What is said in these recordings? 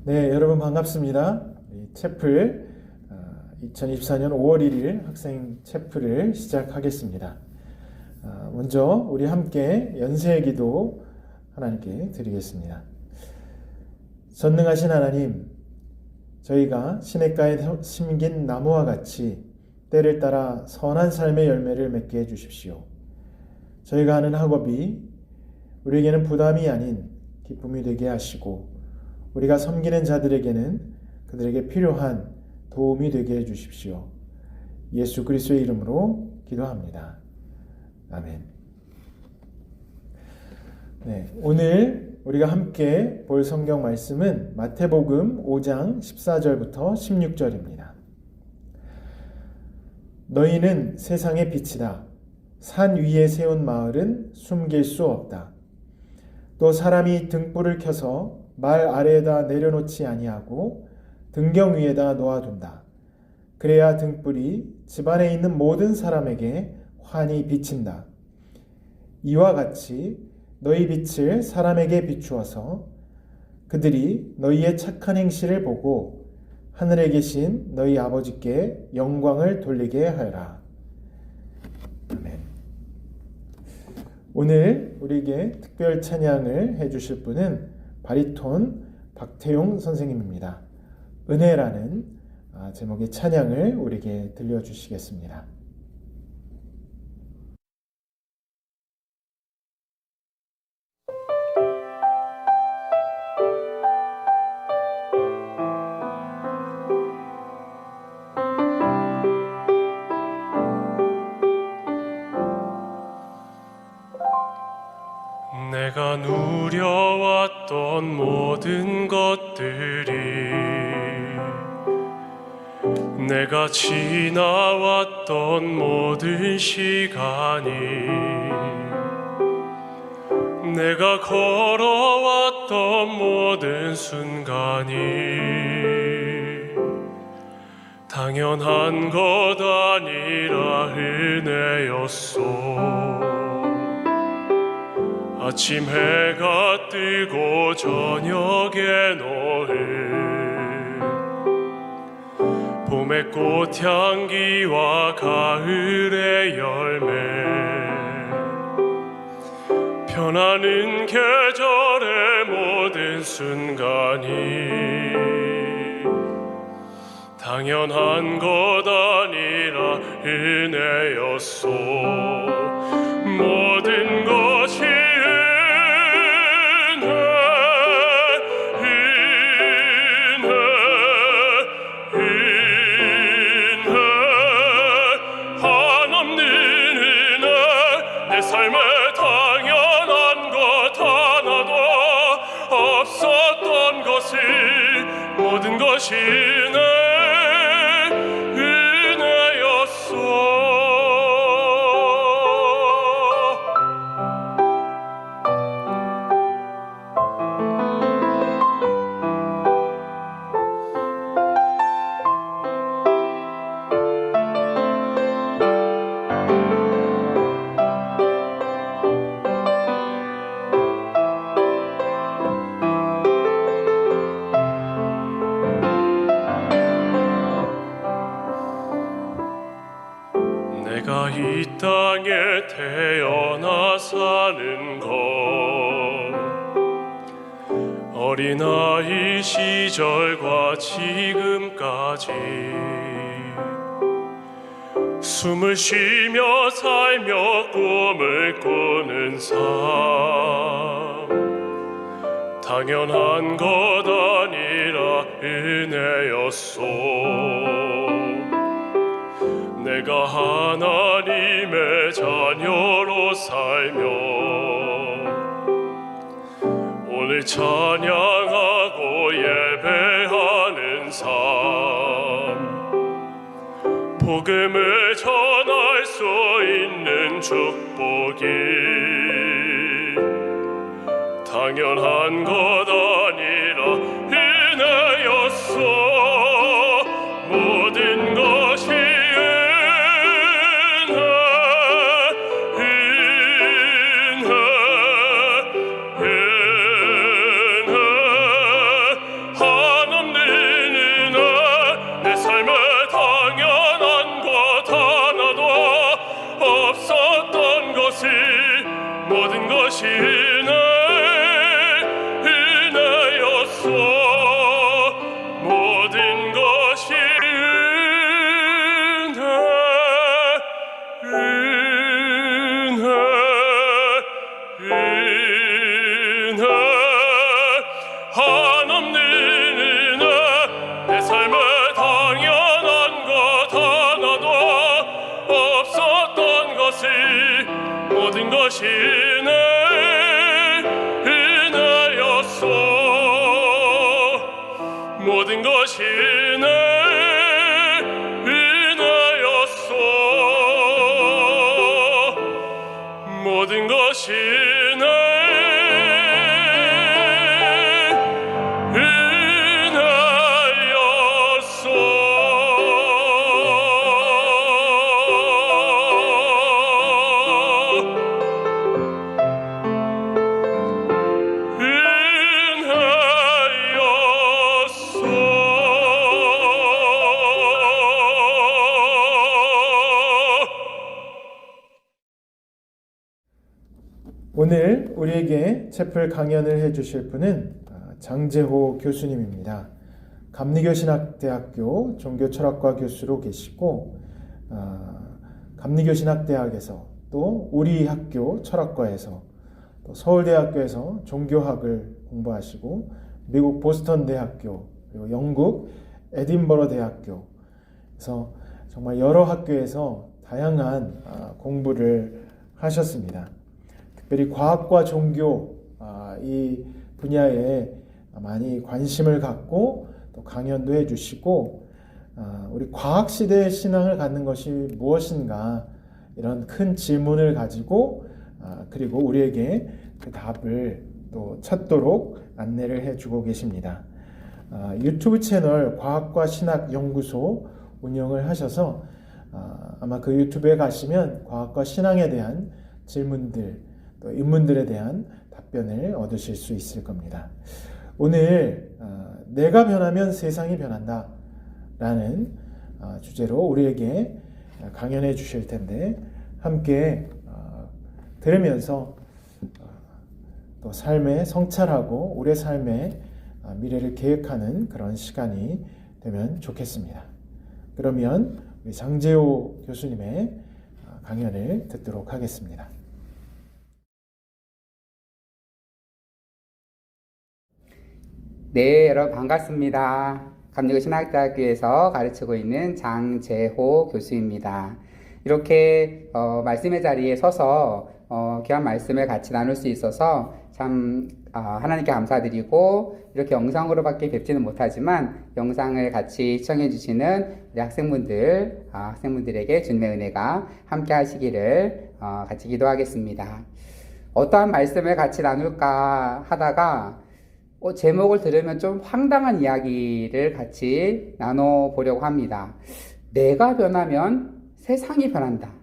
네, 여러분 반갑습니다. 채플 2024년 5월 1일 학생 채플을 시작하겠습니다. 먼저 우리 함께 연세의 기도 하나님께 드리겠습니다. 전능하신 하나님, 저희가 시냇가에 심긴 나무와 같이 때를 따라 선한 삶의 열매를 맺게 해주십시오. 저희가 하는 학업이 우리에게는 부담이 아닌 기쁨이 되게 하시고, 우리가 섬기는 자들에게는 그들에게 필요한 도움이 되게 해주십시오. 예수 그리스도의 이름으로 기도합니다. 아멘. 네, 오늘 우리가 함께 볼 성경 말씀은 마태복음 5장 14절부터 16절입니다. 너희는 세상의 빛이다. 산 위에 세운 마을은 숨길 수 없다. 또 사람이 등불을 켜서 말 아래에다 내려놓지 아니하고 등경 위에다 놓아둔다. 그래야 등불이 집안에 있는 모든 사람에게 환히 비친다. 이와 같이 너희 빛을 사람에게 비추어서 그들이 너희의 착한 행실을 보고 하늘에 계신 너희 아버지께 영광을 돌리게 하여라. 아멘. 오늘 우리에게 특별 찬양을 해주실 분은 바리톤 박태용 선생님입니다. 은혜라는 제목의 찬양을 우리에게 들려주시겠습니다. 내가 누려왔던 모든 것들이, 내가 지나왔던 모든 시간이, 내가 걸어왔던 모든 순간이 당연한 것 아니라 은혜였소. 아침 해가 뜨고 저녁에 노을, 봄의 꽃향기와 가을의 열매, 변하는 계절의 모든 순간이 당연한 것 아니라 은혜였소. 모든 것이 삶에 당연한 것 하나도 없었던 것이, 모든 것이 내 은혜였소. 내가 이 땅에 태어나 사는 것, 어린아이 시절과 지금까지 숨을 쉬며 살며 꿈을 꾸는 삶, 당연한 것 아니라 은혜였소. 내가 하나님의 자녀로 살며 오늘 찬양하고 예배하는 삶, 복음을 전할 수 있는 축복이 당연한 것 아니라 은혜였소. 모든 것이 은혜 모든 것이 내 은혜였소. 모든 것이 은혜 한없는 은혜. 내 삶에 당연한 것 하나도 없었던 것이 모든 것이 내 은혜였소. 모든 것이 내 은혜였소. 모든 것이 내 오늘 우리에게 채플 강연을 해주실 분은 장재호 교수님입니다. 감리교신학대학교 종교철학과 교수로 계시고 감리교신학대학에서 또 우리 학교 철학과에서 또 서울대학교에서 종교학을 공부하시고 미국 보스턴 대학교 그리고 영국 에딘버러 대학교에서 정말 여러 학교에서 다양한 공부를 하셨습니다. 특별히 과학과 종교 이 분야에 많이 관심을 갖고 또 강연도 해주시고 우리 과학 시대의 신앙을 갖는 것이 무엇인가 이런 큰 질문을 가지고 그리고 우리에게 그 답을 또 찾도록 안내를 해주고 계십니다. 유튜브 채널 과학과 신학 연구소 운영을 하셔서 아마 그 유튜브에 가시면 과학과 신앙에 대한 질문들 또 인문들에 대한 답변을 얻으실 수 있을 겁니다. 오늘 내가 변하면 세상이 변한다 라는 주제로 우리에게 강연해 주실 텐데 함께 들으면서 또 삶에 성찰하고 우리의 삶의 미래를 계획하는 그런 시간이 되면 좋겠습니다. 그러면 우리 장재호 교수님의 강연을 듣도록 하겠습니다. 네, 여러분 반갑습니다. 감리교신학대학교에서 가르치고 있는 장재호 교수입니다. 이렇게 말씀의 자리에 서서 귀한 말씀을 같이 나눌 수 있어서 참 하나님께 감사드리고 이렇게 영상으로밖에 뵙지는 못하지만 영상을 같이 시청해 주시는 우리 학생분들에게 주님의 은혜가 함께 하시기를 같이 기도하겠습니다. 어떠한 말씀을 같이 나눌까 하다가 제목을 들으면 좀 황당한 이야기를 같이 나눠보려고 합니다. 내가 변하면 세상이 변한다.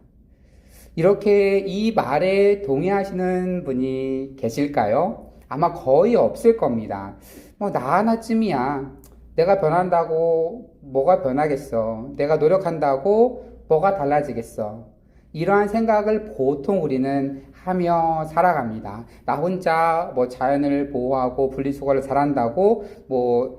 이렇게 이 말에 동의하시는 분이 계실까요? 아마 거의 없을 겁니다. 나 하나쯤이야. 내가 변한다고 뭐가 변하겠어. 내가 노력한다고 뭐가 달라지겠어. 이러한 생각을 보통 우리는 하며 살아갑니다. 나 혼자 자연을 보호하고 분리수거를 잘한다고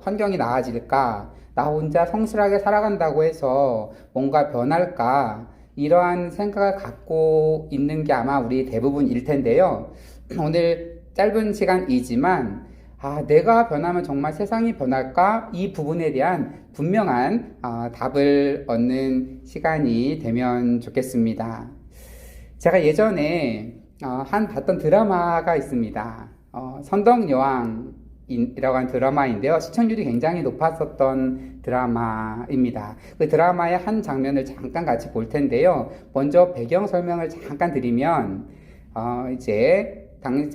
환경이 나아질까? 나 혼자 성실하게 살아간다고 해서 뭔가 변할까? 이러한 생각을 갖고 있는 게 아마 우리 대부분일 텐데요. 오늘 짧은 시간이지만 내가 변하면 정말 세상이 변할까? 이 부분에 대한 분명한 답을 얻는 시간이 되면 좋겠습니다. 제가 예전에 봤던 드라마가 있습니다. 선덕여왕이라고 하는 드라마인데요. 시청률이 굉장히 높았었던 드라마입니다. 그 드라마의 한 장면을 잠깐 같이 볼 텐데요. 먼저 배경 설명을 잠깐 드리면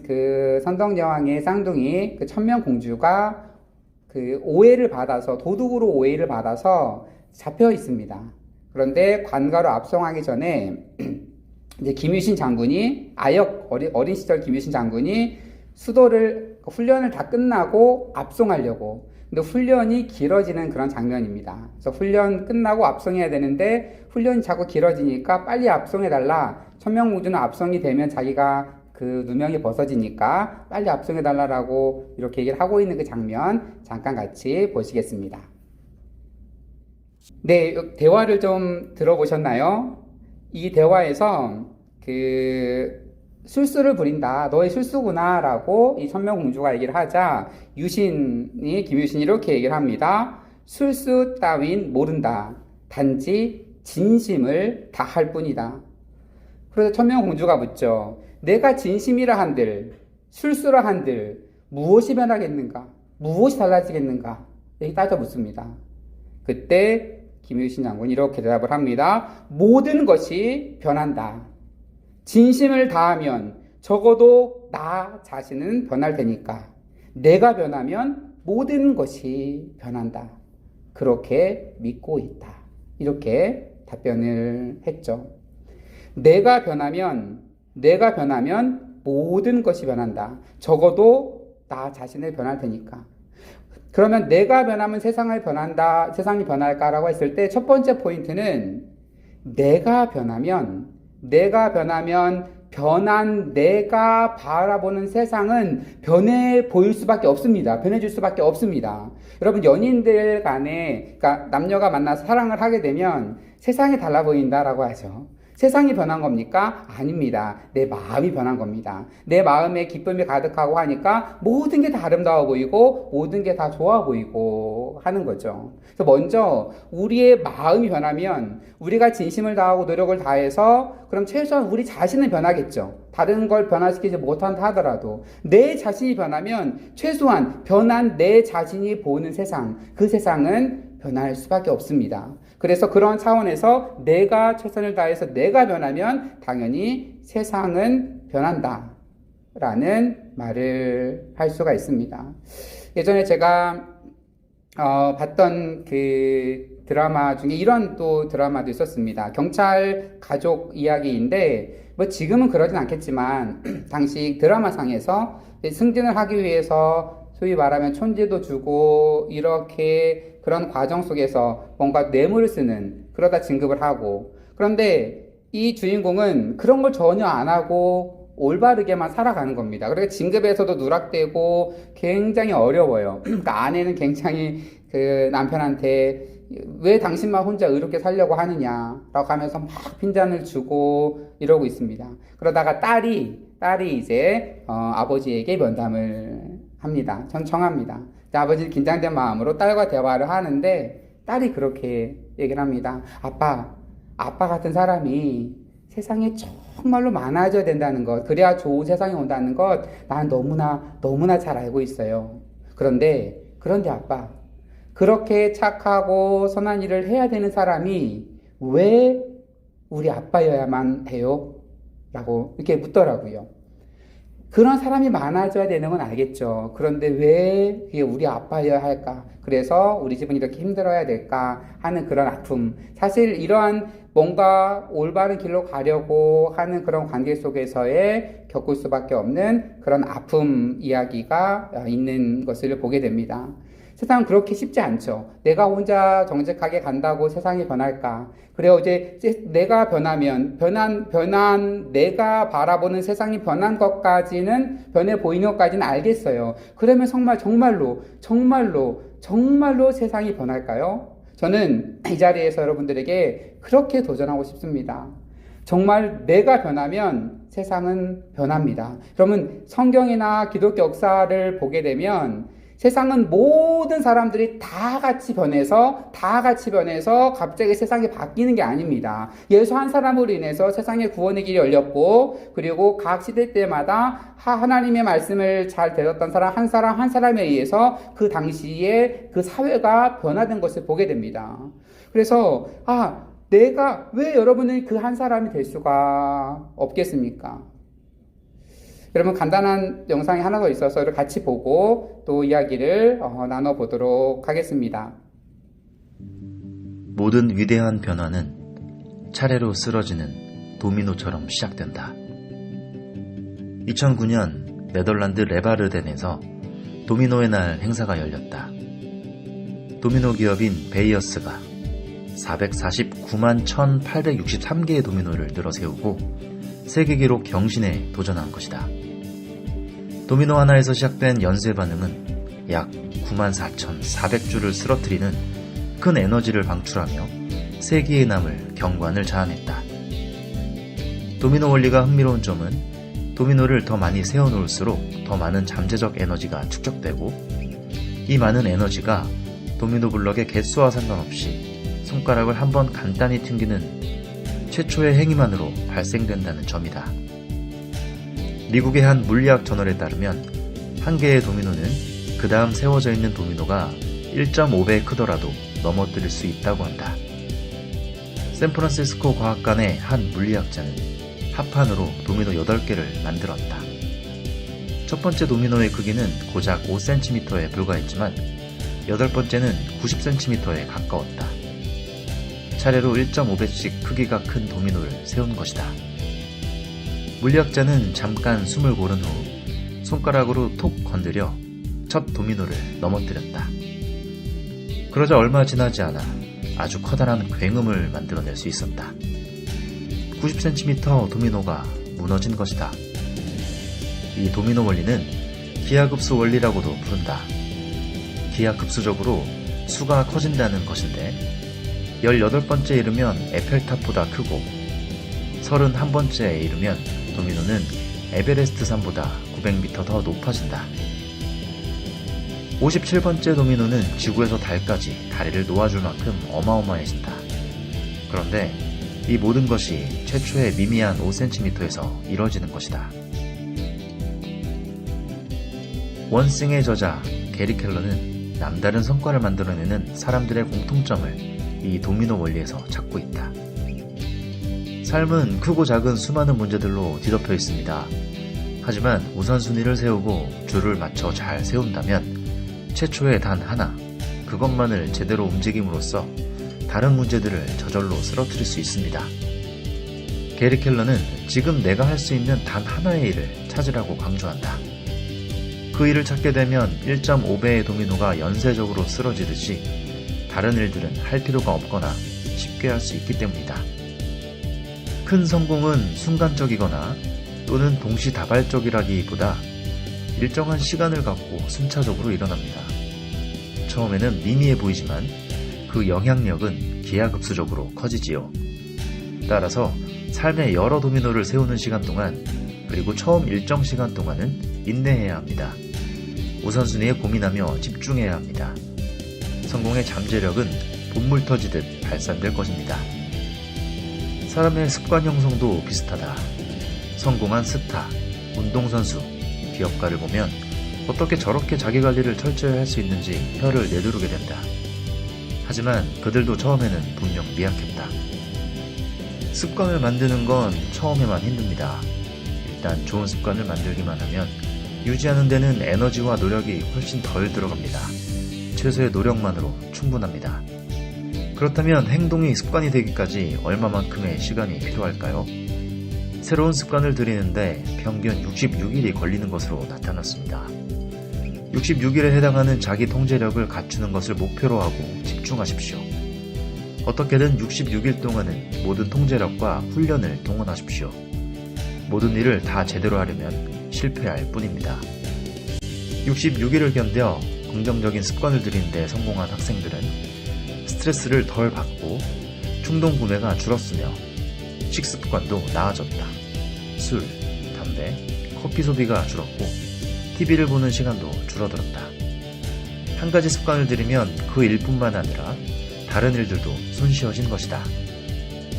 그 선덕여왕의 쌍둥이 그 천명공주가 그 오해를 받아서 도둑으로 오해를 받아서 잡혀 있습니다. 그런데 관가로 압송하기 전에 이제 김유신 장군이 어린 시절 김유신 장군이 훈련을 다 끝나고 압송하려고. 근데 훈련이 길어지는 그런 장면입니다. 그래서 훈련 끝나고 압송해야 되는데 훈련이 자꾸 길어지니까 빨리 압송해달라. 천명공주는 압송이 되면 자기가 그 누명이 벗어지니까 빨리 압송해달라고 이렇게 얘기를 하고 있는 그 장면 잠깐 같이 보시겠습니다. 네, 대화를 좀 들어보셨나요? 이 대화에서 술수를 부린다. 너의 술수구나. 라고 이 천명공주가 얘기를 하자 김유신이 이렇게 얘기를 합니다. 술수 따윈 모른다. 단지 진심을 다할 뿐이다. 그래서 천명공주가 묻죠. 내가 진심이라 한들, 술수라 한들 무엇이 변하겠는가? 무엇이 달라지겠는가? 이렇게 따져 묻습니다. 그때 김유신 장군이 이렇게 대답을 합니다. 모든 것이 변한다. 진심을 다하면 적어도 나 자신은 변할 테니까 내가 변하면 모든 것이 변한다. 그렇게 믿고 있다. 이렇게 답변을 했죠. 내가 변하면 모든 것이 변한다. 적어도 나 자신을 변할 테니까. 그러면 내가 변하면 세상이 변할까라고 했을 때 첫 번째 포인트는 내가 변하면 변한 내가 바라보는 세상은 변해 보일 수밖에 없습니다. 변해질 수밖에 없습니다. 여러분, 연인들 간에, 그러니까 남녀가 만나서 사랑을 하게 되면 세상이 달라 보인다라고 하죠. 세상이 변한 겁니까? 아닙니다. 내 마음이 변한 겁니다. 내 마음에 기쁨이 가득하고 하니까 모든 게 다 아름다워 보이고 모든 게 다 좋아 보이고 하는 거죠. 그래서 먼저 우리의 마음이 변하면 우리가 진심을 다하고 노력을 다해서 그럼 최소한 우리 자신은 변하겠죠. 다른 걸 변화시키지 못한다 하더라도 내 자신이 변하면 최소한 변한 내 자신이 보는 세상, 그 세상은 변할 수밖에 없습니다. 그래서 그런 차원에서 내가 최선을 다해서 내가 변하면 당연히 세상은 변한다 라는 말을 할 수가 있습니다. 예전에 제가 봤던 그 드라마 중에 이런 또 드라마도 있었습니다. 경찰 가족 이야기인데 뭐 지금은 그러진 않겠지만 당시 드라마상에서 승진을 하기 위해서 소위 말하면 촌지도 주고 이렇게 그런 과정 속에서 뭔가 뇌물을 쓰는, 그러다 진급을 하고, 그런데 이 주인공은 그런 걸 전혀 안 하고 올바르게만 살아가는 겁니다. 그러니까 진급에서도 누락되고 굉장히 어려워요. 그러니까 아내는 굉장히 그 남편한테 왜 당신만 혼자 의롭게 살려고 하느냐라고 하면서 막 핀잔을 주고 이러고 있습니다. 그러다가 딸이 이제 아버지에게 면담을 합니다. 전청합니다. 아버지는 긴장된 마음으로 딸과 대화를 하는데 딸이 그렇게 얘기를 합니다. 아빠 같은 사람이 세상에 정말로 많아져야 된다는 것, 그래야 좋은 세상이 온다는 것 난 너무나 잘 알고 있어요. 그런데 아빠, 그렇게 착하고 선한 일을 해야 되는 사람이 왜 우리 아빠여야만 해요? 라고 이렇게 묻더라고요. 그런 사람이 많아져야 되는 건 알겠죠. 그런데 왜 그게 우리 아빠여야 할까? 그래서 우리 집은 이렇게 힘들어야 될까 하는 그런 아픔. 사실 이러한 뭔가 올바른 길로 가려고 하는 그런 관계 속에서의 겪을 수밖에 없는 그런 아픔 이야기가 있는 것을 보게 됩니다. 세상은 그렇게 쉽지 않죠. 내가 혼자 정직하게 간다고 세상이 변할까? 그래요. 이제 내가 변하면, 변한 내가 바라보는 세상이 변한 것까지는, 변해 보이는 것까지는 알겠어요. 그러면 정말로 세상이 변할까요? 저는 이 자리에서 여러분들에게 그렇게 도전하고 싶습니다. 정말 내가 변하면 세상은 변합니다. 그러면 성경이나 기독교 역사를 보게 되면 세상은 모든 사람들이 다 같이 변해서 갑자기 세상이 바뀌는 게 아닙니다. 예수 한 사람으로 인해서 세상의 구원의 길이 열렸고, 그리고 각 시대 때마다 하나님의 말씀을 잘 들었던 사람 한 사람에 의해서 그 당시에 그 사회가 변화된 것을 보게 됩니다. 그래서 내가 왜 여러분은 그 한 사람이 될 수가 없겠습니까? 여러분, 간단한 영상이 하나 더 있어서 같이 보고 또 이야기를 나눠보도록 하겠습니다. 모든 위대한 변화는 차례로 쓰러지는 도미노처럼 시작된다. 2009년 네덜란드 레바르덴에서 도미노의 날 행사가 열렸다. 도미노 기업인 베이어스가 449만 1863개의 도미노를 늘어 세우고 세계 기록 경신에 도전한 것이다. 도미노 하나에서 시작된 연쇄 반응은 약 94,400주를 쓰러뜨리는 큰 에너지를 방출하며 세기에 남을 경관을 자아냈다. 도미노 원리가 흥미로운 점은 도미노를 더 많이 세워놓을수록 더 많은 잠재적 에너지가 축적되고 이 많은 에너지가 도미노 블럭의 개수와 상관없이 손가락을 한번 간단히 튕기는 최초의 행위만으로 발생된다는 점이다. 미국의 한 물리학 저널에 따르면 한 개의 도미노는 그 다음 세워져 있는 도미노가 1.5배 크더라도 넘어뜨릴 수 있다고 한다. 샌프란시스코 과학관의 한 물리학자는 합판으로 도미노 8개를 만들었다. 첫 번째 도미노의 크기는 고작 5cm에 불과했지만 8번째는 90cm에 가까웠다. 차례로 1.5배씩 크기가 큰 도미노를 세운 것이다. 물리학자는 잠깐 숨을 고른 후 손가락으로 톡 건드려 첫 도미노를 넘어뜨렸다. 그러자 얼마 지나지 않아 아주 커다란 굉음을 만들어낼 수 있었다. 90cm 도미노가 무너진 것이다. 이 도미노 원리는 기하급수 원리라고도 부른다. 기하급수적으로 수가 커진다는 것인데 18번째에 이르면 에펠탑보다 크고 31번째에 이르면 도미노는 에베레스트 산보다 900m 더 높아진다. 57번째 도미노는 지구에서 달까지 다리를 놓아줄 만큼 어마어마해진다. 그런데 이 모든 것이 최초의 미미한 5cm에서 이뤄지는 것이다. 원싱의 저자 게리 켈러는 남다른 성과를 만들어내는 사람들의 공통점을 이 도미노 원리에서 찾고 있다. 삶은 크고 작은 수많은 문제들로 뒤덮여 있습니다. 하지만 우선순위를 세우고 줄을 맞춰 잘 세운다면 최초의 단 하나, 그것만을 제대로 움직임으로써 다른 문제들을 저절로 쓰러뜨릴 수 있습니다. 게리 켈러는 지금 내가 할 수 있는 단 하나의 일을 찾으라고 강조한다. 그 일을 찾게 되면 1.5배의 도미노가 연쇄적으로 쓰러지듯이 다른 일들은 할 필요가 없거나 쉽게 할 수 있기 때문이다. 큰 성공은 순간적이거나 또는 동시다발적이라기보다 일정한 시간을 갖고 순차적으로 일어납니다. 처음에는 미미해 보이지만 그 영향력은 기하급수적으로 커지지요. 따라서 삶의 여러 도미노를 세우는 시간 동안 그리고 처음 일정 시간 동안은 인내해야 합니다. 우선순위에 고민하며 집중해야 합니다. 성공의 잠재력은 본물 터지듯 발산될 것입니다. 사람의 습관 형성도 비슷하다. 성공한 스타, 운동선수, 기업가를 보면 어떻게 저렇게 자기관리를 철저히 할 수 있는지 혀를 내두르게 된다. 하지만 그들도 처음에는 분명 미약했다. 습관을 만드는 건 처음에만 힘듭니다. 일단 좋은 습관을 만들기만 하면 유지하는 데는 에너지와 노력이 훨씬 덜 들어갑니다. 최소의 노력만으로 충분합니다. 그렇다면 행동이 습관이 되기까지 얼마만큼의 시간이 필요할까요? 새로운 습관을 들이는데 평균 66일이 걸리는 것으로 나타났습니다. 66일에 해당하는 자기 통제력을 갖추는 것을 목표로 하고 집중하십시오. 어떻게든 66일 동안은 모든 통제력과 훈련을 동원하십시오. 모든 일을 다 제대로 하려면 실패할 뿐입니다. 66일을 견뎌 긍정적인 습관을 들이는 데 성공한 학생들은 스트레스를 덜 받고 충동 구매가 줄었으며 식습관도 나아졌다. 술, 담배, 커피 소비가 줄었고 TV를 보는 시간도 줄어들었다. 한 가지 습관을 들이면 그 일뿐만 아니라 다른 일들도 손쉬워진 것이다.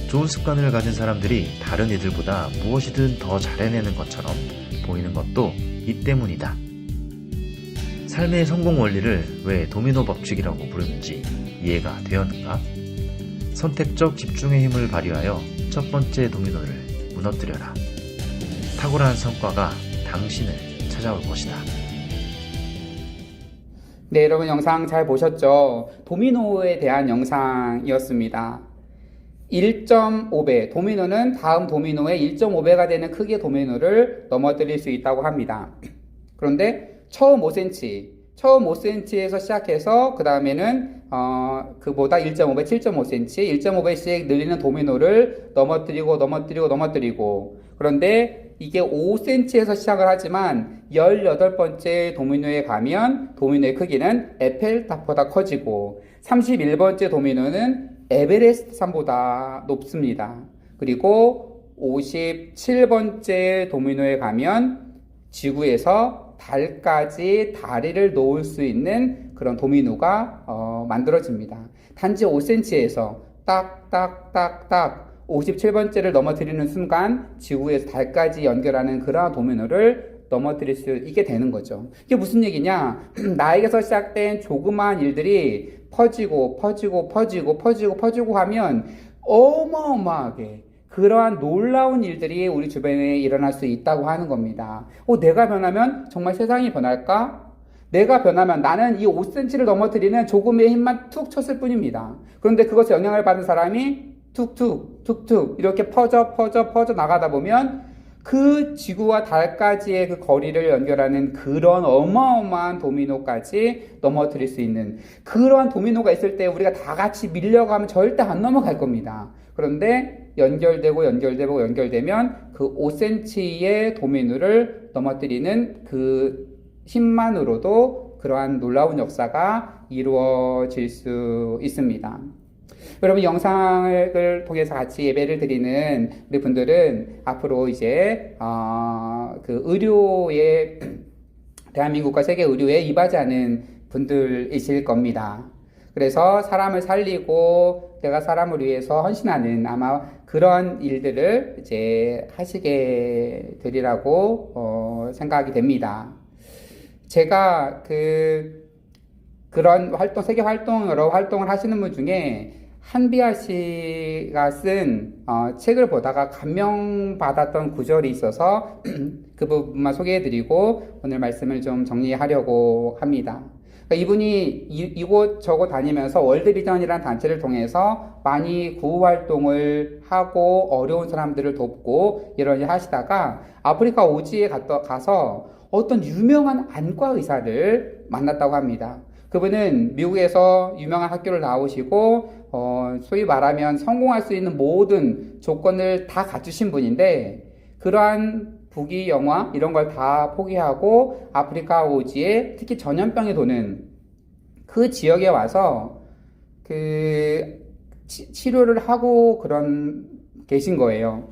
좋은 습관을 가진 사람들이 다른 이들보다 무엇이든 더 잘해내는 것처럼 보이는 것도 이 때문이다. 삶의 성공 원리를 왜 도미노 법칙이라고 부르는지 이해가 되었는가? 선택적 집중의 힘을 발휘하여 첫 번째 도미노를 무너뜨려라. 탁월한 성과가 당신을 찾아올 것이다. 네, 여러분 영상 잘 보셨죠? 도미노에 대한 영상이었습니다. 1.5배, 도미노는 다음 도미노의 1.5배가 되는 크기의 도미노를 넘어뜨릴 수 있다고 합니다. 그런데 처음 5cm에서 시작해서 그 다음에는 그보다 1.5배, 7.5cm, 1.5배씩 늘리는 도미노를 넘어뜨리고 그런데 이게 5cm에서 시작을 하지만 18번째 도미노에 가면 도미노의 크기는 에펠탑보다 커지고 31번째 도미노는 에베레스트 산보다 높습니다. 그리고 57번째 도미노에 가면 지구에서 달까지 다리를 놓을 수 있는 그런 도미노가 만들어집니다. 단지 5cm에서 딱딱딱딱 57번째를 넘어뜨리는 순간 지구에서 달까지 연결하는 그러한 도미노를 넘어뜨릴 수 있게 되는 거죠. 이게 무슨 얘기냐? 나에게서 시작된 조그마한 일들이 퍼지고 하면 어마어마하게 그러한 놀라운 일들이 우리 주변에 일어날 수 있다고 하는 겁니다. 내가 변하면 정말 세상이 변할까? 내가 변하면 나는 이 5cm를 넘어뜨리는 조금의 힘만 툭 쳤을 뿐입니다. 그런데 그것에 영향을 받은 사람이 툭툭 이렇게 퍼져 나가다 보면 그 지구와 달까지의 그 거리를 연결하는 그런 어마어마한 도미노까지 넘어뜨릴 수 있는 그러한 도미노가 있을 때 우리가 다 같이 밀려가면 절대 안 넘어갈 겁니다. 그런데 연결되면 그 5cm의 도미노를 넘어뜨리는 그 힘만으로도 그러한 놀라운 역사가 이루어질 수 있습니다. 여러분, 영상을 통해서 같이 예배를 드리는 우리 분들은 앞으로 이제 그 의료에 대한민국과 세계 의료에 임하자는 분들이실 겁니다. 그래서 사람을 살리고 내가 사람을 위해서 헌신하는 아마 그런 일들을 이제 하시게 되리라고 생각이 됩니다. 제가 그런 활동, 세계 활동, 여러 활동을 하시는 분 중에 한비아 씨가 쓴 책을 보다가 감명받았던 구절이 있어서 그 부분만 소개해드리고 오늘 말씀을 좀 정리하려고 합니다. 그러니까 이분이 이곳저곳 다니면서 월드비전이라는 단체를 통해서 많이 구호 활동을 하고 어려운 사람들을 돕고 이런 일 하시다가 아프리카 오지에 가서 어떤 유명한 안과 의사를 만났다고 합니다. 그분은 미국에서 유명한 학교를 나오시고 소위 말하면 성공할 수 있는 모든 조건을 다 갖추신 분인데 그러한 부귀 영화 이런 걸 다 포기하고 아프리카 오지에 특히 전염병이 도는 그 지역에 와서 그 치료를 하고 계신 거예요.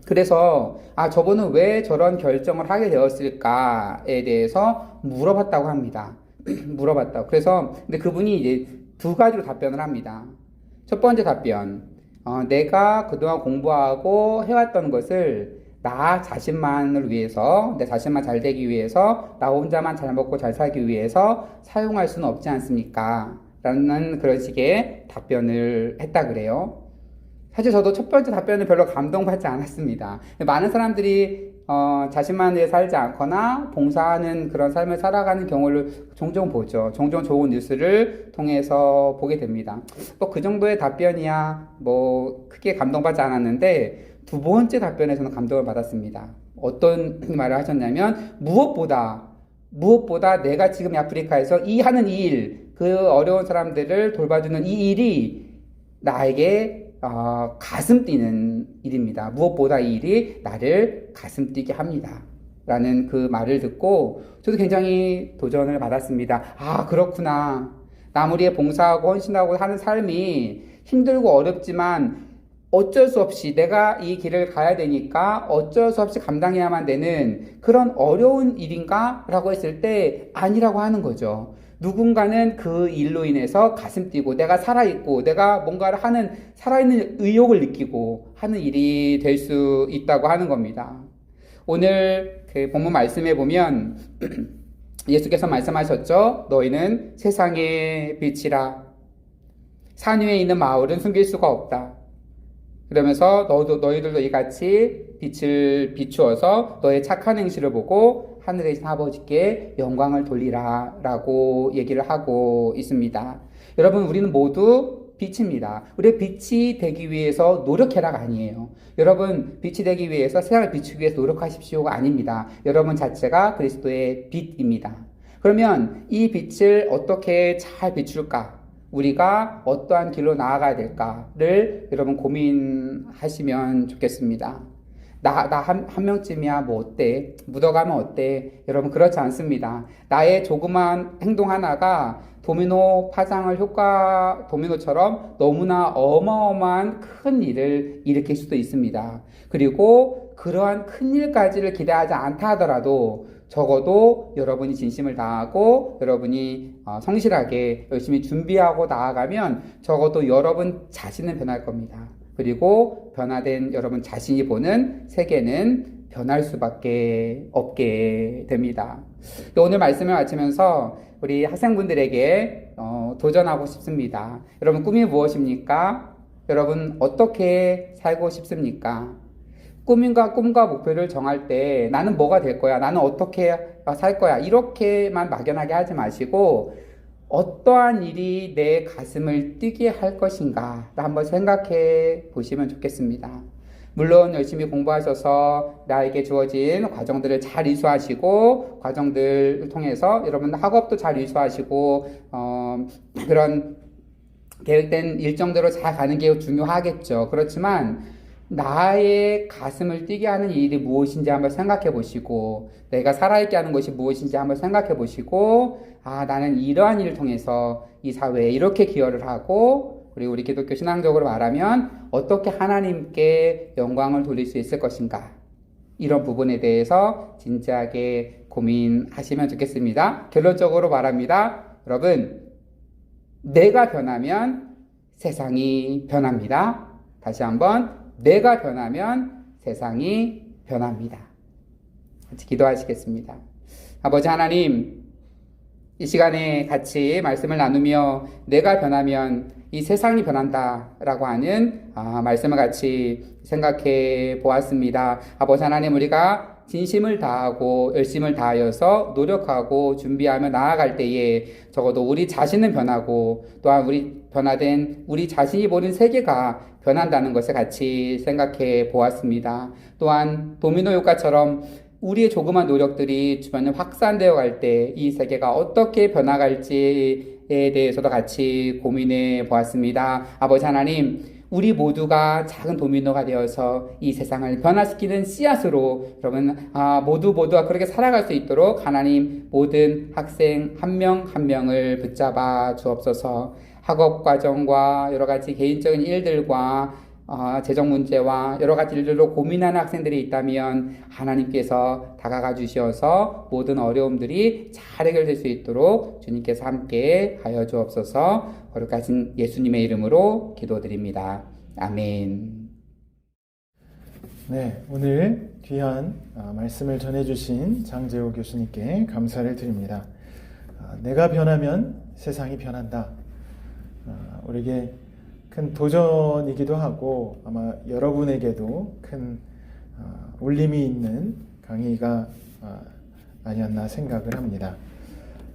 그래서 저분은 왜 저런 결정을 하게 되었을까에 대해서 물어봤다고 합니다. 물어봤다고. 그래서 근데 그분이 이제 두 가지로 답변을 합니다. 첫 번째 답변, 내가 그동안 공부하고 해왔던 것을 나 자신만을 위해서, 내 자신만 잘 되기 위해서, 나 혼자만 잘 먹고 잘 살기 위해서 사용할 수는 없지 않습니까? 라는 그런 식의 답변을 했다 그래요. 사실 저도 첫 번째 답변은 별로 감동받지 않았습니다. 많은 사람들이 자신만을 위해 살지 않거나 봉사하는 그런 삶을 살아가는 경우를 종종 보죠. 종종 좋은 뉴스를 통해서 보게 됩니다. 그 정도의 답변이야 크게 감동받지 않았는데 두 번째 답변에서는 감동을 받았습니다. 어떤 말을 하셨냐면 무엇보다 내가 지금 아프리카에서 하는 이 일, 그 어려운 사람들을 돌봐주는 이 일이 나에게 가슴 뛰는 일입니다. 무엇보다 이 일이 나를 가슴 뛰게 합니다. 라는 그 말을 듣고 저도 굉장히 도전을 받았습니다. 그렇구나. 남을 위해 봉사하고 헌신하고 하는 삶이 힘들고 어렵지만 어쩔 수 없이 내가 이 길을 가야 되니까 어쩔 수 없이 감당해야만 되는 그런 어려운 일인가? 라고 했을 때 아니라고 하는 거죠. 누군가는 그 일로 인해서 가슴 뛰고 내가 살아있고 내가 뭔가를 하는 살아있는 의욕을 느끼고 하는 일이 될 수 있다고 하는 겁니다. 오늘 그 본문 말씀에 보면 예수께서 말씀하셨죠. 너희는 세상의 빛이라. 산 위에 있는 마을은 숨길 수가 없다. 그러면서 너희들도 이같이 빛을 비추어서 너의 착한 행실을 보고 하늘에 계신 아버지께 영광을 돌리라 라고 얘기를 하고 있습니다. 여러분, 우리는 모두 빛입니다. 우리의 빛이 되기 위해서 노력해라가 아니에요. 여러분, 빛이 되기 위해서 세상을 비추기 위해서 노력하십시오가 아닙니다. 여러분 자체가 그리스도의 빛입니다. 그러면 이 빛을 어떻게 잘 비출까? 우리가 어떠한 길로 나아가야 될까를 여러분 고민하시면 좋겠습니다. 나 한 명쯤이야 뭐 어때? 묻어가면 어때? 여러분 그렇지 않습니다. 나의 조그만 행동 하나가 도미노 파장을 도미노처럼 너무나 어마어마한 큰 일을 일으킬 수도 있습니다. 그리고 그러한 큰 일까지를 기대하지 않다 하더라도 적어도 여러분이 진심을 다하고 여러분이 성실하게 열심히 준비하고 나아가면 적어도 여러분 자신은 변할 겁니다. 그리고 변화된 여러분 자신이 보는 세계는 변할 수밖에 없게 됩니다. 오늘 말씀을 마치면서 우리 학생분들에게 도전하고 싶습니다. 여러분 꿈이 무엇입니까? 여러분 어떻게 살고 싶습니까? 꿈과 목표를 정할 때 나는 뭐가 될 거야? 나는 어떻게 살 거야? 이렇게만 막연하게 하지 마시고 어떠한 일이 내 가슴을 뛰게 할 것인가 한번 생각해 보시면 좋겠습니다. 물론 열심히 공부하셔서 나에게 주어진 과정들을 잘 이수하시고 과정들을 통해서 여러분 학업도 잘 이수하시고 그런 계획된 일정대로 잘 가는 게 중요하겠죠. 그렇지만 나의 가슴을 뛰게 하는 일이 무엇인지 한번 생각해 보시고 내가 살아있게 하는 것이 무엇인지 한번 생각해 보시고 나는 이러한 일을 통해서 이 사회에 이렇게 기여를 하고 그리고 우리 기독교 신앙적으로 말하면 어떻게 하나님께 영광을 돌릴 수 있을 것인가 이런 부분에 대해서 진지하게 고민하시면 좋겠습니다. 결론적으로 말합니다. 여러분 내가 변하면 세상이 변합니다. 다시 한번 내가 변하면 세상이 변합니다. 같이 기도하시겠습니다. 아버지 하나님, 이 시간에 같이 말씀을 나누며 내가 변하면 이 세상이 변한다라고 하는 말씀을 같이 생각해 보았습니다. 아버지 하나님, 우리가 진심을 다하고 열심을 다하여서 노력하고 준비하며 나아갈 때에 적어도 우리 자신은 변하고 또한 변화된 우리 자신이 보는 세계가 변한다는 것을 같이 생각해 보았습니다. 또한 도미노 효과처럼 우리의 조그만 노력들이 주변에 확산되어 갈 때 이 세계가 어떻게 변화갈지에 대해서도 같이 고민해 보았습니다. 아버지 하나님, 우리 모두가 작은 도미노가 되어서 이 세상을 변화시키는 씨앗으로 여러분 모두가 그렇게 살아갈 수 있도록 하나님 모든 학생 한 명 한 명을 붙잡아 주옵소서. 학업 과정과 여러 가지 개인적인 일들과 재정 문제와 여러 가지 일들로 고민하는 학생들이 있다면 하나님께서 다가가 주셔서 모든 어려움들이 잘 해결될 수 있도록 주님께서 함께 하여 주옵소서. 거룩하신 예수님의 이름으로 기도드립니다. 아멘. 네, 오늘 귀한 말씀을 전해주신 장재호 교수님께 감사를 드립니다. 내가 변하면 세상이 변한다. 우리에게 큰 도전이기도 하고 아마 여러분에게도 큰 울림이 있는 강의가 아니었나 생각을 합니다.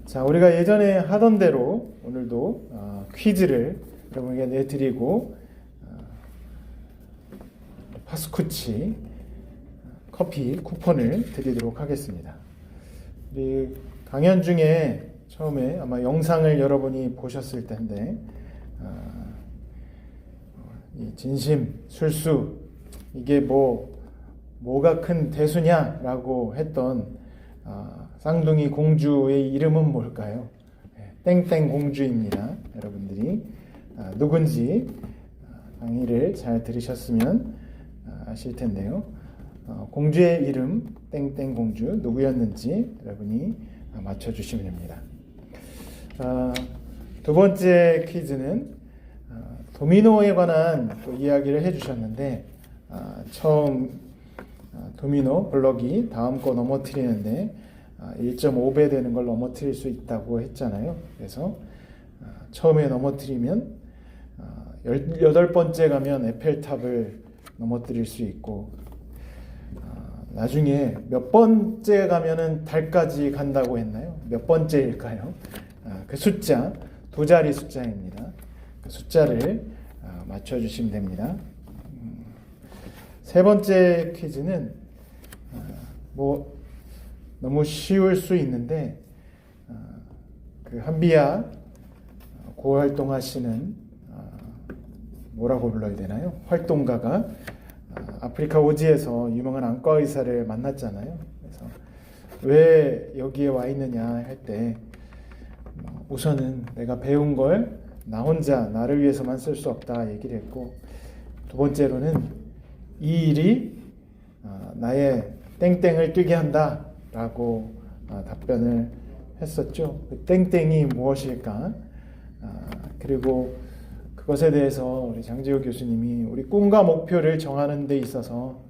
자, 우리가 예전에 하던 대로 오늘도 퀴즈를 여러분에게 내드리고 파스쿠치 커피 쿠폰을 드리도록 하겠습니다. 우리 강연 중에 처음에 아마 영상을 여러분이 보셨을 텐데 이 진심, 술수 이게 뭐가 큰 대수냐라고 했던 쌍둥이 공주의 이름은 뭘까요? 땡땡 공주입니다. 여러분들이 누군지 강의를 잘 들으셨으면 아실 텐데요. 공주의 이름 땡땡 공주 누구였는지 여러분이 맞춰주시면 됩니다. 두 번째 퀴즈는 도미노에 관한 또 이야기를 해주셨는데 처음 도미노 블럭이 다음 거 넘어뜨리는데 1.5배 되는 걸 넘어뜨릴 수 있다고 했잖아요. 그래서 처음에 넘어뜨리면 18번째 가면 에펠탑을 넘어뜨릴 수 있고 나중에 몇 번째 가면은 달까지 간다고 했나요? 몇 번째일까요? 그 숫자, 두 자리 숫자입니다. 그 숫자를 맞춰주시면 됩니다. 세 번째 퀴즈는 너무 쉬울 수 있는데 그 한비야 고활동하시는 뭐라고 불러야 되나요? 활동가가 아프리카 오지에서 유명한 안과 의사를 만났잖아요. 그래서 왜 여기에 와 있느냐 할 때 우선은 내가 배운 걸 나 혼자 나를 위해서만 쓸 수 없다 얘기를 했고, 두 번째로는 이 일이 나의 땡땡을 뛰게 한다 라고 답변을 했었죠. 그 땡땡이 무엇일까? 그리고 그것에 대해서 우리 장지호 교수님이 우리 꿈과 목표를 정하는 데 있어서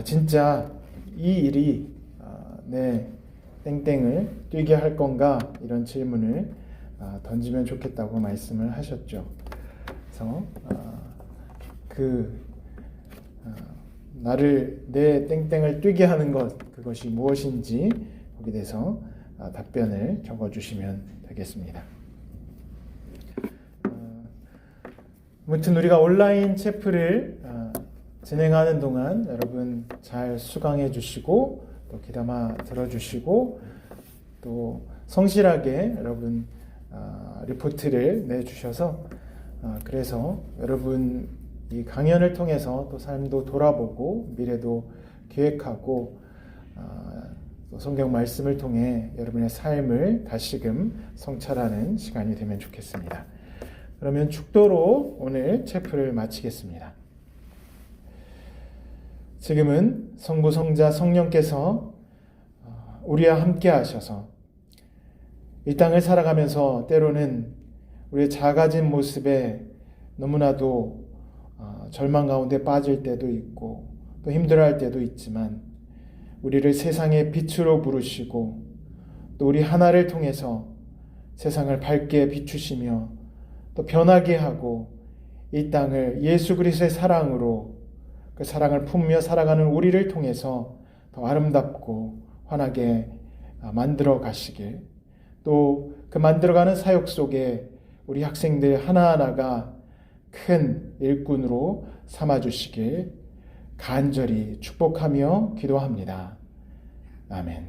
진짜 이 일이 내 땡땡을 뛰게 할 건가, 이런 질문을 던지면 좋겠다고 말씀을 하셨죠. 그래서 나를 내 땡땡을 뛰게 하는 것, 그것이 무엇인지 거기에 대해서 답변을 적어주시면 되겠습니다. 아무튼 우리가 온라인 체프를 진행하는 동안 여러분 잘 수강해 주시고 또 귀담아 들어주시고 또 성실하게 여러분 리포트를 내주셔서 그래서 여러분 이 강연을 통해서 또 삶도 돌아보고 미래도 계획하고 또 성경 말씀을 통해 여러분의 삶을 다시금 성찰하는 시간이 되면 좋겠습니다. 그러면 축도로 오늘 체프를 마치겠습니다. 지금은 성부, 성자, 성령께서 우리와 함께 하셔서 이 땅을 살아가면서 때로는 우리의 작아진 모습에 너무나도 절망 가운데 빠질 때도 있고 또 힘들어할 때도 있지만 우리를 세상의 빛으로 부르시고 또 우리 하나를 통해서 세상을 밝게 비추시며 또 변하게 하고 이 땅을 예수 그리스도의 사랑으로 그 사랑을 품며 살아가는 우리를 통해서 더 아름답고 환하게 만들어 가시길, 또 그 만들어가는 사역 속에 우리 학생들 하나하나가 큰 일꾼으로 삼아주시길 간절히 축복하며 기도합니다. 아멘.